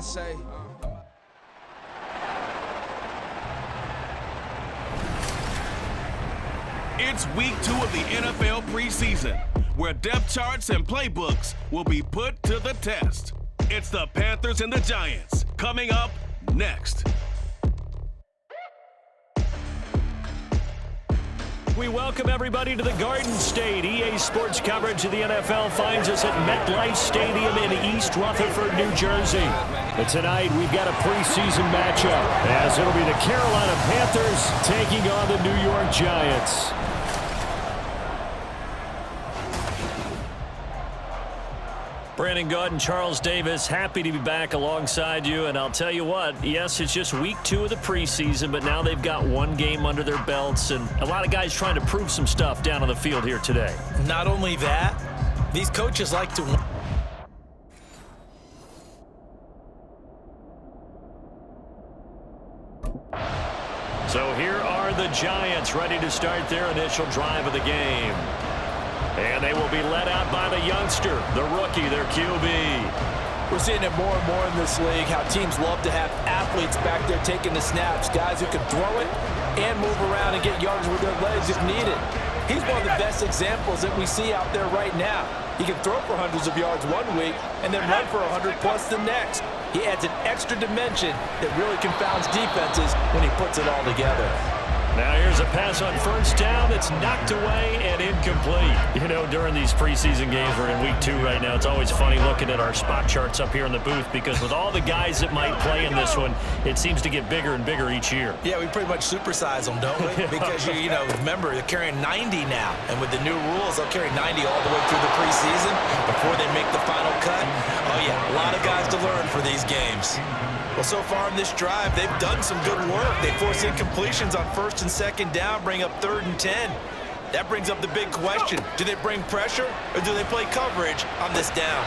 say. It's week 2 of the NFL preseason, where depth charts and playbooks will be put to the test. It's the Panthers and the Giants coming up next. We welcome everybody to the Garden State. EA Sports coverage of the NFL finds us at MetLife Stadium in East Rutherford, New Jersey. But tonight we've got a preseason matchup, as it'll be the Carolina Panthers taking on the New York Giants. Brandon Gaud and Charles Davis, happy to be back alongside you. And I'll tell you what, yes, it's just week 2 of the preseason, but now they've got one game under their belts, and a lot of guys trying to prove some stuff down on the field here today. Not only that, these coaches like to... So here are the Giants ready to start their initial drive of the game. And they will be led out by the youngster, the rookie, their QB. We're seeing it more and more in this league, how teams love to have athletes back there taking the snaps, guys who can throw it and move around and get yards with their legs if needed. He's one of the best examples that we see out there right now. He can throw for hundreds of yards one week and then run for 100 plus the next. He adds an extra dimension that really confounds defenses when he puts it all together. Now here's a pass on first down that's knocked away and incomplete. You know, during these preseason games, we're in week 2 right now. It's always funny looking at our spot charts up here in the booth, because with all the guys that might play in this one, it seems to get bigger and bigger each year. Yeah, we pretty much supersize them, don't we? Because, you know, remember, they're carrying 90 now. And with the new rules, they'll carry 90 all the way through the preseason before they make the final cut. Oh, yeah, a lot of guys to learn for these games. Well, so far in this drive, they've done some good work. They force incompletions on first and second down, bring up 3rd and 10. That brings up the big question. Do they bring pressure, or do they play coverage on this down?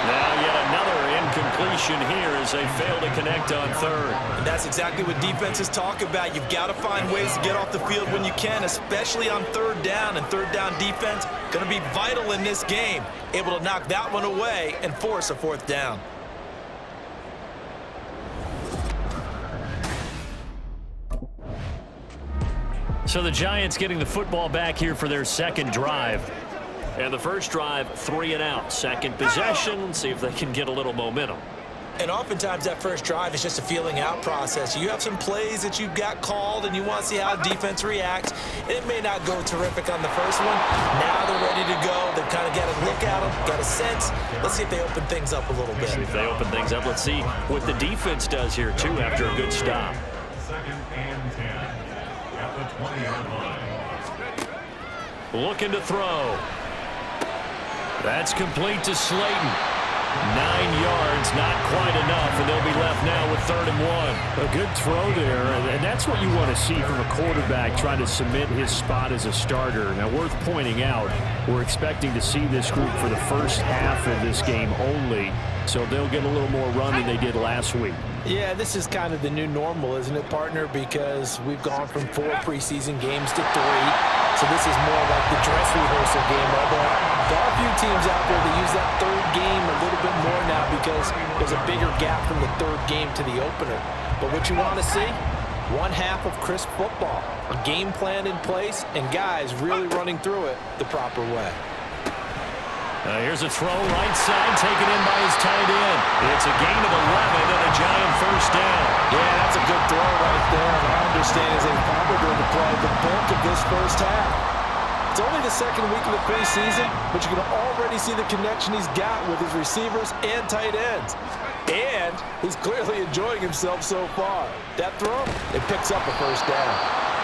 Now yet another incompletion here as they fail to connect on 3rd. And that's exactly what defenses talk about. You've got to find ways to get off the field when you can, especially on 3rd down. And 3rd down defense going to be vital in this game, able to knock that one away and force a 4th down. So the Giants getting the football back here for their second drive. And the first drive, 3 and out. Second possession, see if they can get a little momentum. And oftentimes that first drive is just a feeling out process. You have some plays that you've got called and you want to see how defense reacts. It may not go terrific on the first one. Now they're ready to go. They've kind of got to look at them, got a sense. Let's see if they open things up a little bit. See if they open things up. Let's see what the defense does here, too, after a good stop. 2nd and 10 at the 20-yard line. Looking to throw. That's complete to Slayton. 9 yards, not quite enough, and they'll be left now with 3rd and 1. A good throw there, and that's what you want to see from a quarterback trying to cement his spot as a starter. Now, worth pointing out, we're expecting to see this group for the first half of this game only, so they'll get a little more run than they did last week. Yeah, this is kind of the new normal, isn't it, partner? Because we've gone from 4 preseason games to 3. So this is more like the dress rehearsal game. Although there are a few teams out there that use that 3rd game a little bit more now because there's a bigger gap from the 3rd game to the opener. But what you want to see? 1 half of crisp football. A game plan in place and guys really running through it the proper way. Here's a throw right side, taken in by his tight end. It's a gain of 11 and a Giant first down. Yeah, that's a good throw right there. And I understand is they're probably going to play the bulk of this first half. It's only the 2nd week of the preseason, but you can already see the connection he's got with his receivers and tight ends. And he's clearly enjoying himself so far. That throw, it picks up a first down.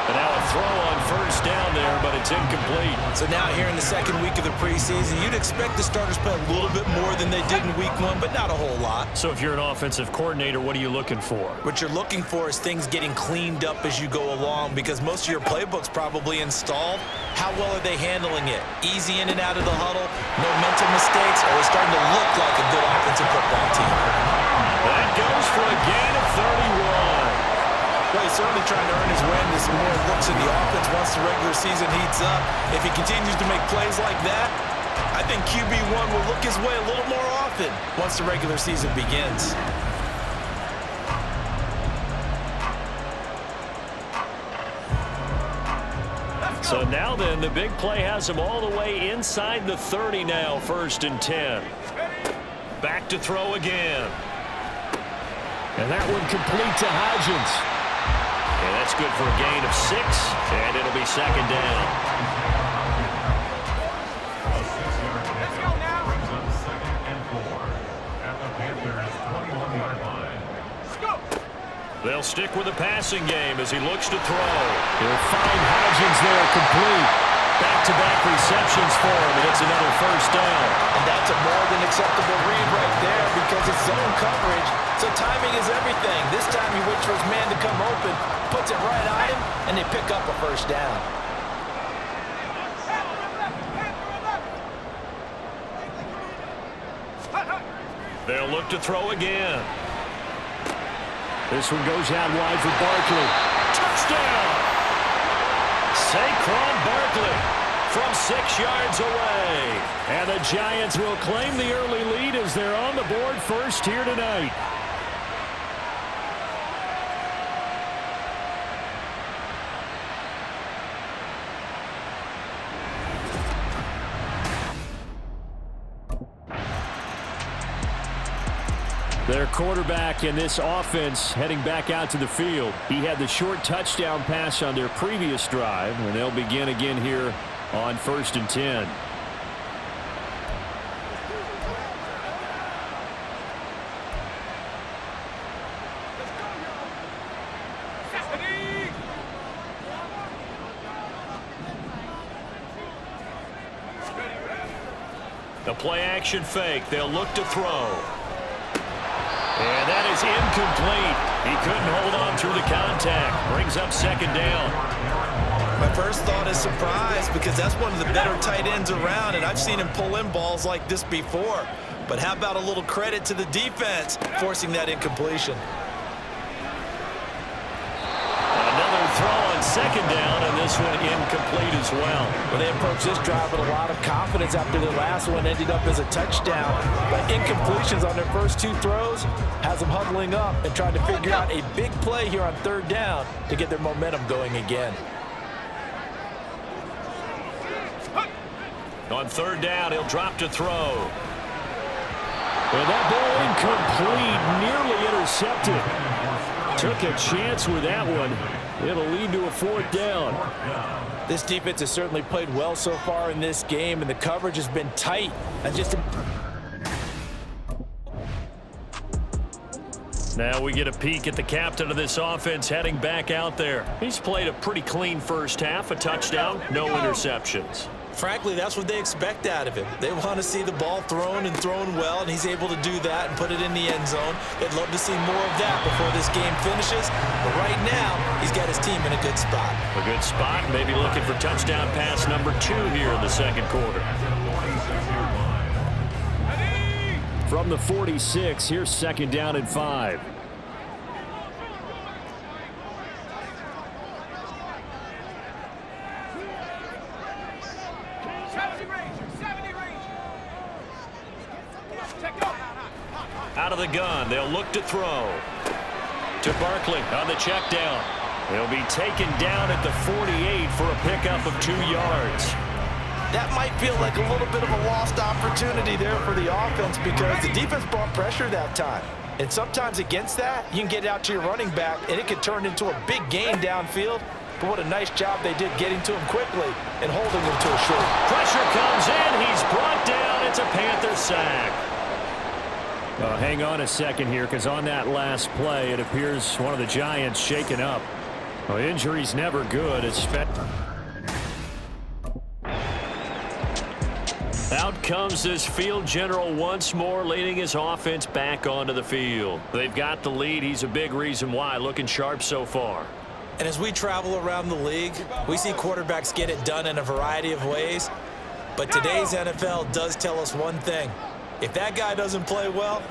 And now a throw on first down there, but it's incomplete. So now here in the 2nd week of the preseason, you'd expect the starters play a little bit more than they did in week 1, but not a whole lot. So if you're an offensive coordinator, what are you looking for? What you're looking for is things getting cleaned up as you go along, because most of your playbook's probably installed. How well are they handling it? Easy in and out of the huddle, no mental mistakes, or are they starting to look like a good offensive football team? That goes for a gain of 31. Well, he's certainly trying to earn his way into some more looks in the offense once the regular season heats up. If he continues to make plays like that, I think QB1 will look his way a little more often once the regular season begins. So now then, the big play has him all the way inside the 30 now, 1st and 10. Back to throw again. And that one complete to Hodgins. And that's good for a gain of 6, and it'll be 2nd down. A 6-yard pickup brings up 2nd and 4 at the Panthers' 21-yard line. They'll stick with the passing game as he looks to throw. He'll find Hodgins there complete. Back-to-back receptions for him, and it's another 1st down. And that's a more than acceptable read right there because it's zone coverage, so timing is everything. This time he waits for his man to come open, puts it right on him, and they pick up a 1st down. They'll look to throw again. This one goes out wide for Barkley. Touchdown! Saquon Barkley from 6 yards away. And the Giants will claim the early lead as they're on the board first here tonight. Their quarterback in this offense heading back out to the field. He had the short touchdown pass on their previous drive, and they'll begin again here on 1st and 10. The play action fake. They'll look to throw. And that is incomplete. He couldn't hold on through the contact. Brings up 2nd down. My first thought is surprise because that's one of the better tight ends around, and I've seen him pull in balls like this before. But how about a little credit to the defense forcing that incompletion? Another throw on 2nd down, and this one incomplete as well. Well, they approached this drive with a lot of confidence after their last one ended up as a touchdown. But incompletions on their first 2 throws has them huddling up and trying to figure out a big play here on 3rd down to get their momentum going again. On 3rd down, he'll drop to throw. And that ball incomplete, nearly intercepted. Took a chance with that one. It'll lead to a 4th down. This defense has certainly played well so far in this game, and the coverage has been tight. And just Now we get a peek at the captain of this offense heading back out there. He's played a pretty clean first half, a touchdown, no interceptions. frankly, that's what they expect out of him. They want to see the ball thrown and thrown well, and he's able to do that and put it in the end zone. They'd love to see more of that before this game finishes. But right now, he's got his team in a good spot. A good spot, maybe looking for touchdown pass number 2 here in the second quarter. From the 46, here's 2nd down and 5. Out of the gun, they'll look to throw. To Barkley on the check down. He'll be taken down at the 48 for a pickup of 2 yards. That might feel like a little bit of a lost opportunity there for the offense because the defense brought pressure that time. And sometimes against that, you can get out to your running back, and it could turn into a big gain downfield. But what a nice job they did getting to him quickly and holding him to a short. Pressure comes in. He's brought down. It's a Panther sack. Hang on a second here, because on that last play, it appears one of the Giants shaken up. Well, injury's never good. Out comes this field general once more, leading his offense back onto the field. They've got the lead. He's a big reason why. Looking sharp so far. And as we travel around the league, we see quarterbacks get it done in a variety of ways. But today's NFL does tell us one thing. If that guy doesn't play well,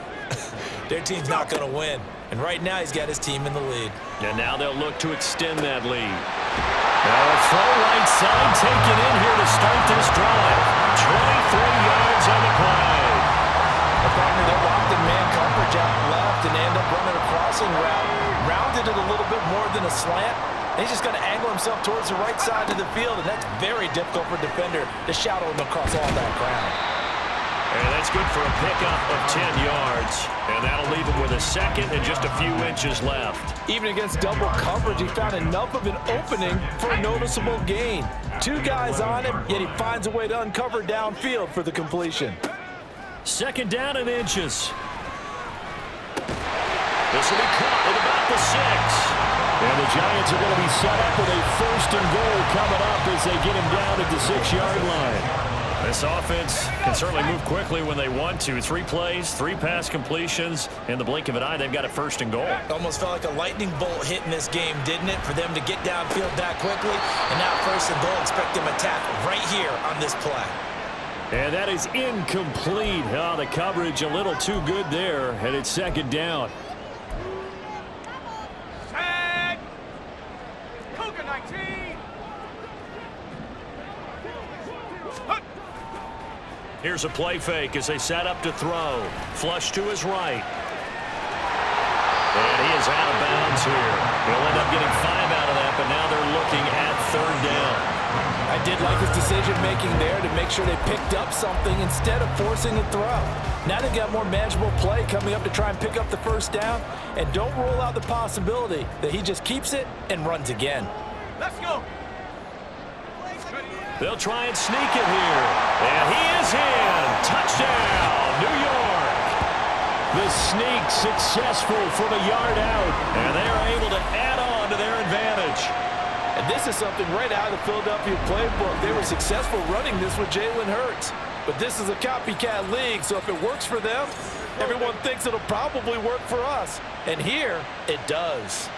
their team's not going to win. And right now, he's got his team in the lead. And now they'll look to extend that lead. Now a throw right side taken in here to start this drive. 23 yards on the play. The partner, they're locked in man coverage out left and end up running a crossing route. Rounded it a little bit more than a slant, And he's just going to angle himself towards the right side of the field, and that's very difficult for a defender to shadow him across all that ground. And that's good for a pickup of 10 yards. And that'll leave him with a second and just a few inches left. Even against double coverage, he found enough of an opening for a noticeable gain. 2 guys on him, yet he finds a way to uncover downfield for the completion. Second down and inches. This will be caught at about the 6. And the Giants are going to be set up with a first and goal coming up as they get him down at the 6-yard line. This offense can certainly move quickly when they want to. 3 plays, 3 pass completions. In the blink of an eye, they've got a first and goal. It almost felt like a lightning bolt hit in this game, didn't it? For them to get downfield that quickly. And now first and goal, expect them to attack right here on this play. And that is incomplete. Oh, the coverage a little too good there, and it's second down. Here's a play fake as they set up to throw. Flush to his right. And he is out of bounds here. He'll end up getting 5 out of that, but now they're looking at third down. I did like his decision-making there to make sure they picked up something instead of forcing a throw. Now they've got more manageable play coming up to try and pick up the first down, and don't rule out the possibility that he just keeps it and runs again. Let's go. They'll try and sneak it here. And he is in. Touchdown, New York. The sneak successful from a yard out. And they are able to add on to their advantage. And this is something right out of the Philadelphia playbook. They were successful running this with Jalen Hurts. But this is a copycat league, so if it works for them, everyone thinks it'll probably work for us. And here, it does.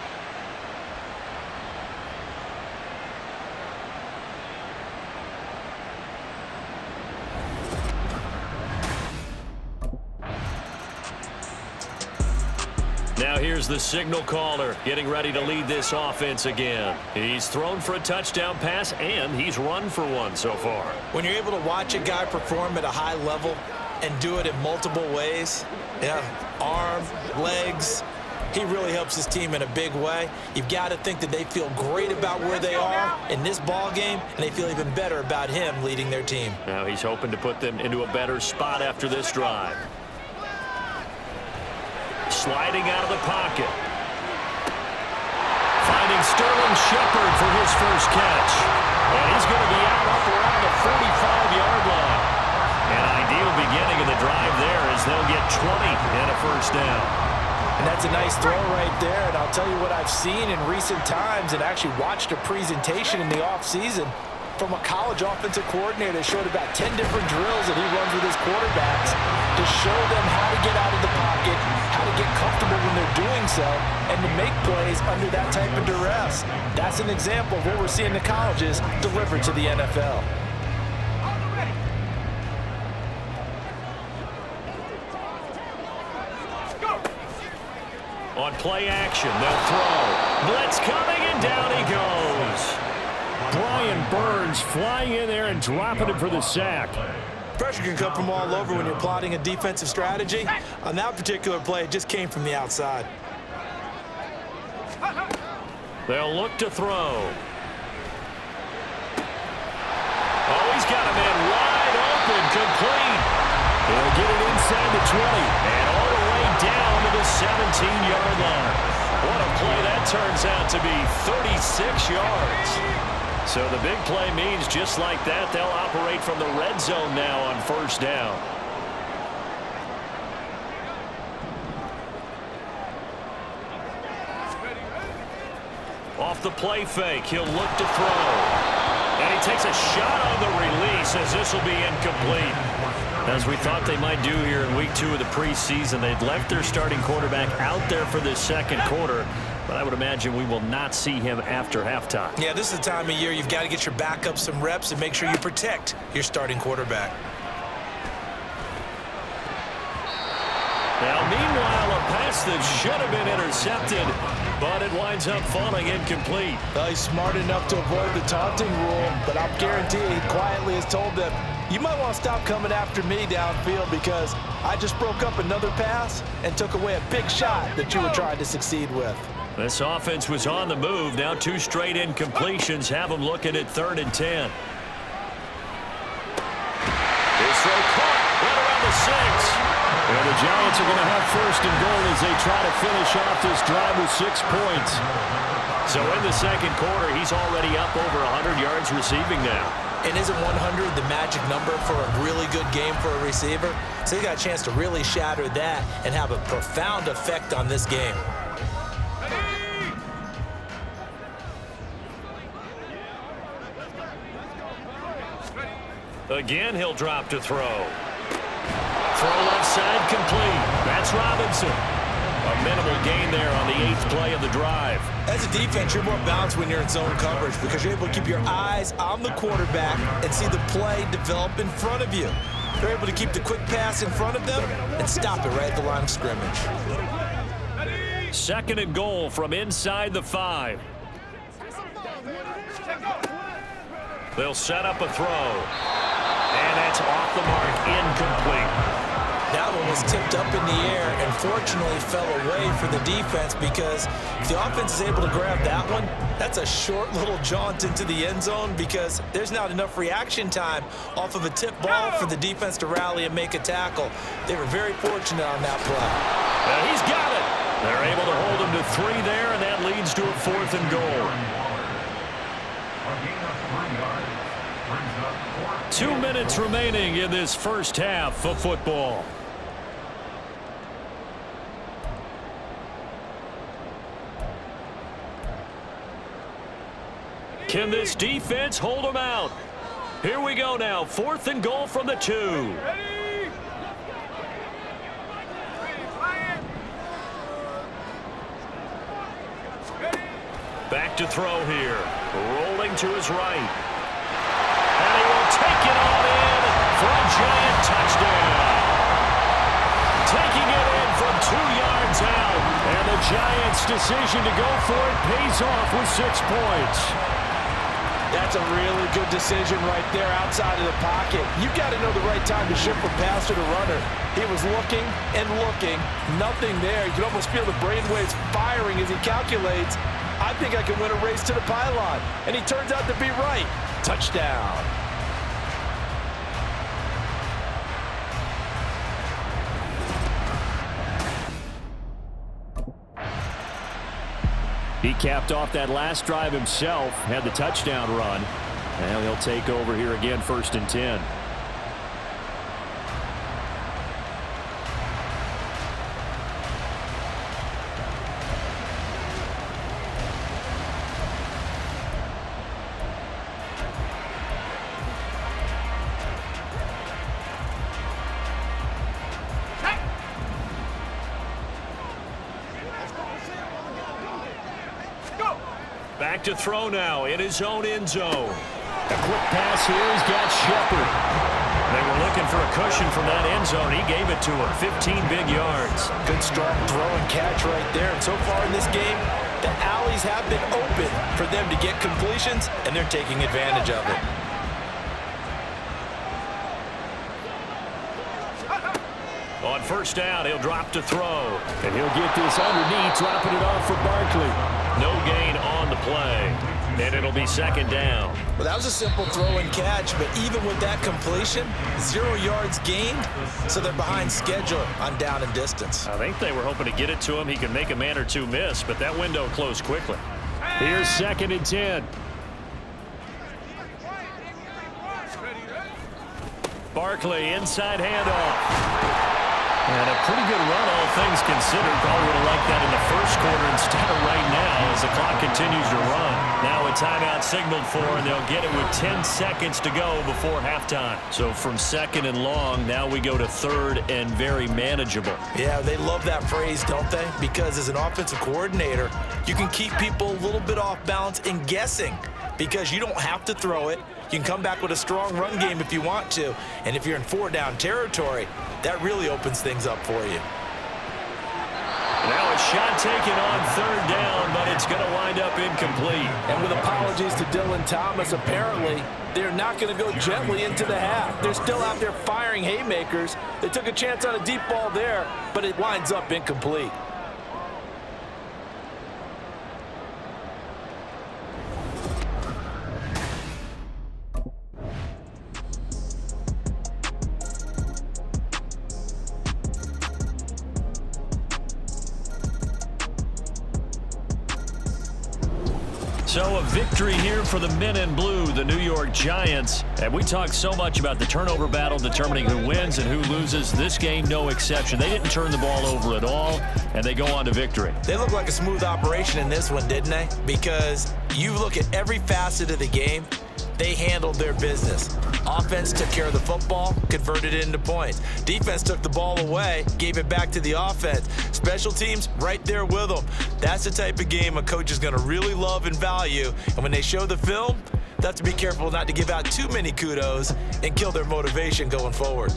Now here's the signal caller getting ready to lead this offense again. He's thrown for a touchdown pass, and he's run for one so far. When you're able to watch a guy perform at a high level and do it in multiple ways, arm, legs, he really helps his team in a big way. You've got to think that they feel great about where they are in this ball game, and they feel even better about him leading their team. Now he's hoping to put them into a better spot after this drive. Sliding out of the pocket. Finding Sterling Shepard for his first catch. And he's going to be out up around the 45-yard line. An ideal beginning of the drive there as they'll get 20 and a first down. And that's a nice throw right there. And I'll tell you what I've seen in recent times and actually watched a presentation in the offseason from a college offensive coordinator that showed about 10 different drills that he runs with his quarterbacks to show them how to get out of the pocket, how to get comfortable when they're doing so, and to make plays under that type of duress. That's an example of what we're seeing the colleges deliver to the NFL. On play action, they'll throw. Blitz coming, and down he goes. Brian Burns flying in there and dropping it for the sack. Pressure can come from all over when you're plotting a defensive strategy. On that particular play, it just came from the outside. They'll look to throw. Oh, he's got a man wide open, complete. They'll get it inside the 20. And all the way down to the 17-yard line. What a play that turns out to be, 36 yards. So the big play means just like that, they'll operate from the red zone now on first down. Off the play fake, he'll look to throw. And he takes a shot on the release as this will be incomplete. As we thought they might do here in week 2 of the preseason, they'd left their starting quarterback out there for this second quarter. But I would imagine we will not see him after halftime. Yeah, this is the time of year you've got to get your backup some reps and make sure you protect your starting quarterback. Now, meanwhile, a pass that should have been intercepted, but it winds up falling incomplete. Well, he's smart enough to avoid the taunting rule, but I'm guaranteed he quietly has told them, you might want to stop coming after me downfield because I just broke up another pass and took away a big shot that you were trying to succeed with. This offense was on the move. Now 2 straight incompletions have them looking at 3rd and 10. This throw caught right around the 6. Well, the Giants are going to have 1st and goal as they try to finish off this drive with 6 points. So in the 2nd quarter, he's already up over 100 yards receiving now. And isn't 100 the magic number for a really good game for a receiver? So he got a chance to really shatter that and have a profound effect on this game. Again, he'll drop to throw. Throw left side complete. That's Robinson. A minimal gain there on the 8th play of the drive. As a defense, you're more balanced when you're in zone coverage because you're able to keep your eyes on the quarterback and see the play develop in front of you. You're able to keep the quick pass in front of them and stop it right at the line of scrimmage. 2nd and goal from inside the 5. They'll set up a throw. And that's off the mark, incomplete. That one was tipped up in the air and fortunately fell away for the defense because if the offense is able to grab that one, that's a short little jaunt into the end zone because there's not enough reaction time off of a tip ball for the defense to rally and make a tackle. They were very fortunate on that play. He's got it. They're able to hold him to 3 there, and that leads to a 4th and goal. 2 minutes remaining in this first half of football. Can this defense hold them out? Here we go now. 4th and goal from the 2. Back to throw here. Rolling to his right. And he will take it all in for a giant touchdown. Taking it in from 2 yards out. And the Giants' decision to go for it pays off with 6 points. That's a really good decision right there outside of the pocket. You've got to know the right time to shift from passer to runner. He was looking and looking, nothing there. You can almost feel the brainwaves firing as he calculates, I think I can win a race to the pylon. And he turns out to be right. Touchdown. He capped off that last drive himself, had the touchdown run. And he'll take over here again, 1st and 10. Back to throw now in his own end zone. A quick pass here. He's got Shepard. They were looking for a cushion from that end zone. He gave it to him. 15 big yards. Good strong throw and catch right there. And so far in this game, the alleys have been open for them to get completions, and they're taking advantage of it. On 1st down, he'll drop to throw. And he'll get this underneath, dropping it off for Barkley. No gain on the play. And it'll be 2nd down. Well, that was a simple throw and catch, but even with that completion, 0 yards gained, so they're behind schedule on down and distance. I think they were hoping to get it to him. He could make a man or two miss, but that window closed quickly. Here's 2nd and 10. Barkley, inside handoff. And a pretty good run, all things considered. Probably would have liked that in the 1st quarter instead of right now as the clock continues to run. Now a timeout signaled for, and they'll get it with 10 seconds to go before halftime. So from 2nd and long, now we go to 3rd and very manageable. Yeah, they love that phrase, don't they? Because as an offensive coordinator, you can keep people a little bit off balance and guessing because you don't have to throw it. You can come back with a strong run game if you want to. And if you're in 4-down territory, that really opens things up for you. Now a shot taken on 3rd down, but it's going to wind up incomplete. And with apologies to Dylan Thomas, apparently they're not going to go gently into the half. They're still out there firing haymakers. They took a chance on a deep ball there, but it winds up incomplete. So a victory here for the men in blue, the New York Giants. And we talked so much about the turnover battle determining who wins and who loses. This game, no exception. They didn't turn the ball over at all, and they go on to victory. They look like a smooth operation in this one, didn't they? Because you look at every facet of the game, they handled their business. Offense took care of the football, converted it into points. Defense took the ball away, gave it back to the offense. Special teams, right there with them. That's the type of game a coach is going to really love and value. And when they show the film, they have to be careful not to give out too many kudos and kill their motivation going forward.